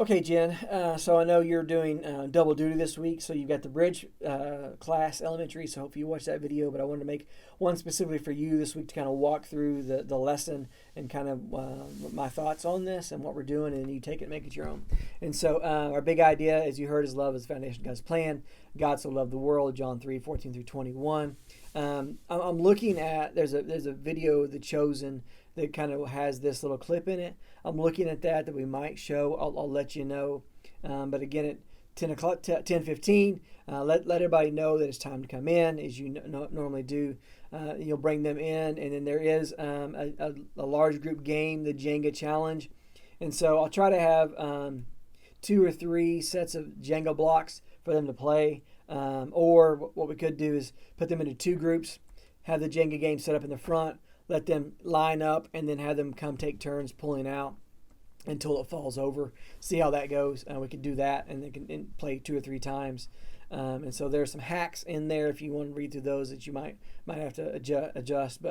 Okay, Jen. So I know you're doing double duty this week. So you've got the bridge class elementary. So hopefully you watched that video. But I wanted to make one specifically for you this week to kind of walk through the lesson and kind of my thoughts on this and what we're doing. And you take it and make it your own. And so our big idea, as you heard, is love is the foundation of God's plan. God so loved the world, John 3:14 through 21. I'm looking at, there's a video, The Chosen, that kind of has this little clip in it. I'm looking at that we might show. I'll let you know. But again, at 10 o'clock, 10:15, let everybody know that it's time to come in, as you normally do. You'll bring them in, and then there is a large group game, the Jenga Challenge. And so I'll try to have 2 or 3 sets of Jenga blocks for them to play. Or what we could do is put them into 2 groups, have the Jenga game set up in the front, let them line up, and then have them come take turns pulling out until it falls over. See how that goes. We can do that, and they can play 2 or 3 times. And so there's some hacks in there if you want to read through those that you might have to adjust.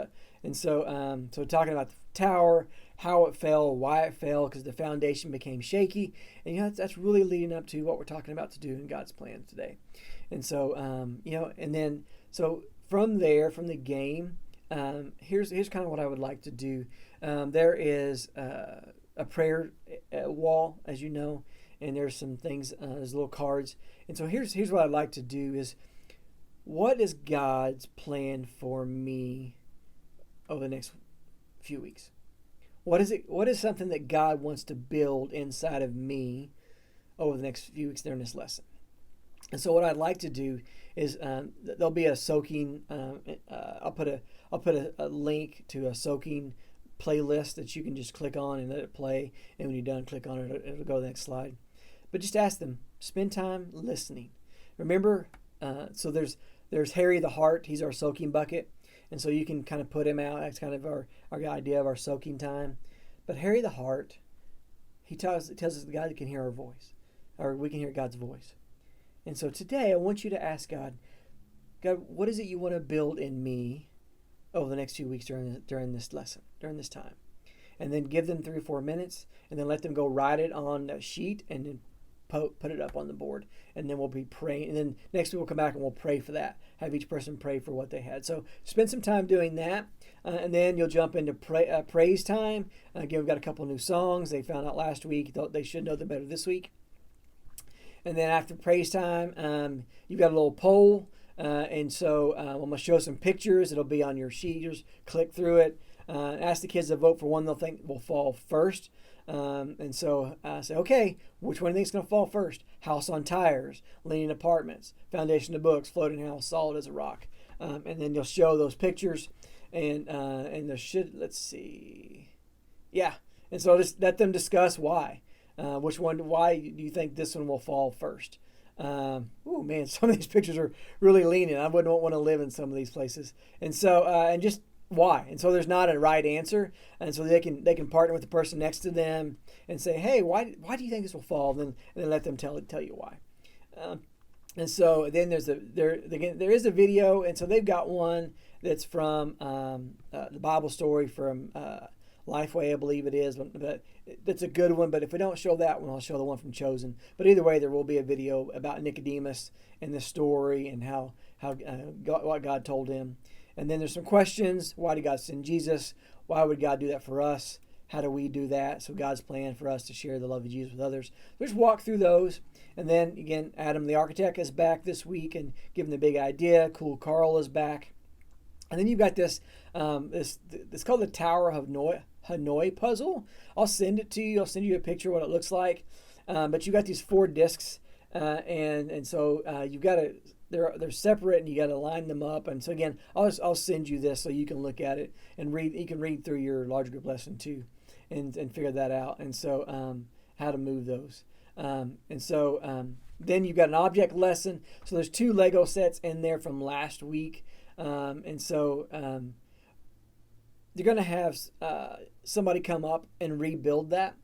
So talking about the tower, how it fell, why it fell, because the foundation became shaky, and that's really leading up to what we're talking about to do in God's plan today. And so and then so from there, from the game. Here's kind of what I would like to do. There is a prayer wall, as you know, and there's some things, there's little cards. And so here's what I'd like to do is, what is God's plan for me over the next few weeks? What is it? What is something that God wants to build inside of me over the next few weeks during this lesson? And so what I'd like to do is there'll be a soaking. I'll put a link to a soaking playlist that you can just click on and let it play. And when you're done, click on it. It'll go to the next slide. But just ask them. Spend time listening. Remember, so there's Harry the Heart. He's our soaking bucket, and so you can kind of put him out. That's kind of our idea of our soaking time. But Harry the Heart, he tells us the God that can hear our voice, or we can hear God's voice. And so today I want you to ask God, what is it you want to build in me over the next few weeks during this lesson, during this time? And then give them 3 or 4 minutes, and then let them go write it on a sheet and then put it up on the board. And then we'll be praying. And then next week we'll come back and we'll pray for that. Have each person pray for what they had. So spend some time doing that. And then you'll jump into praise time. Again, we've got a couple new songs they found out last week. They should know them better this week. And then after praise time, you've got a little poll. And so I'm going to show some pictures. It'll be on your sheet. You just click through it. Ask the kids to vote for one they'll think will fall first. And so I say, okay, which one do you think is going to fall first? House on Tires, Leaning Apartments, Foundation of Books, Floating House, Solid as a Rock. And then you'll show those pictures. And let's see. Yeah. And so just let them discuss why. Why do you think this one will fall first? Oh man, some of these pictures are really leaning. I wouldn't want to live in some of these places. And so, and just why? And so there's not a right answer. And so they can partner with the person next to them and say, hey, why do you think this will fall? And then let them tell you why. And so then there is a video. And so they've got one that's from the Bible story from Lifeway, I believe it is, but that's a good one. But if we don't show that one, I'll show the one from Chosen. But either way, there will be a video about Nicodemus and the story and what God told him. And then there's some questions. Why did God send Jesus? Why would God do that for us? How do we do that? So God's plan for us to share the love of Jesus with others. Just walk through those. And then again, Adam the architect is back this week and giving the big idea. Cool Carl is back. And then you've got this it's called the Tower of Hanoi puzzle. I'll send it to you. I'll send you a picture of what it looks like. But you've got these 4 discs, and so you've got to they're separate, and you got to line them up. And so again, I'll send you this so you can look at it and read. You can read through your large group lesson too, and figure that out. And so how to move those. Then you've got an object lesson. So there's 2 Lego sets in there from last week. You're going to have somebody come up and rebuild that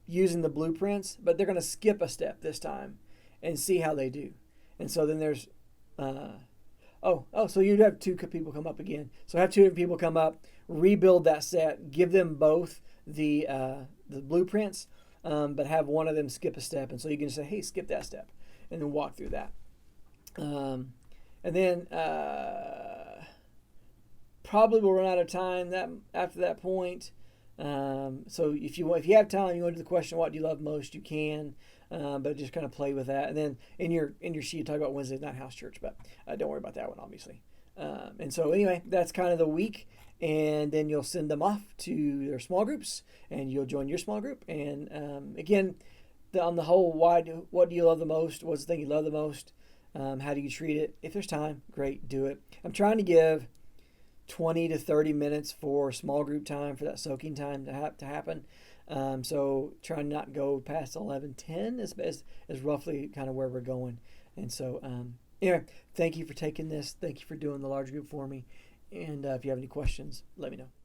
using the blueprints, but they're going to skip a step this time and see how they do. And so then there's, so you'd have 2 people come up again. So have 2 people come up, rebuild that set, give them both the blueprints, but have one of them skip a step. And so you can say, hey, skip that step, and then walk through that. And then probably we'll run out of time after that point. So if you have time, you want to do the question, what do you love most? You can, but just kind of play with that. And then in your sheet, you talk about Wednesday night house church, but don't worry about that one, obviously. And so anyway, that's kind of the week. And then you'll send them off to their small groups, and you'll join your small group. And again, on the whole, what do you love the most? What's the thing you love the most? How do you treat it? If there's time, great, do it. I'm trying to give 20 to 30 minutes for small group time, for that soaking time to happen. So trying not to go past 11:10 is roughly kind of where we're going. And so anyway, thank you for taking this. Thank you for doing the large group for me. And if you have any questions, let me know.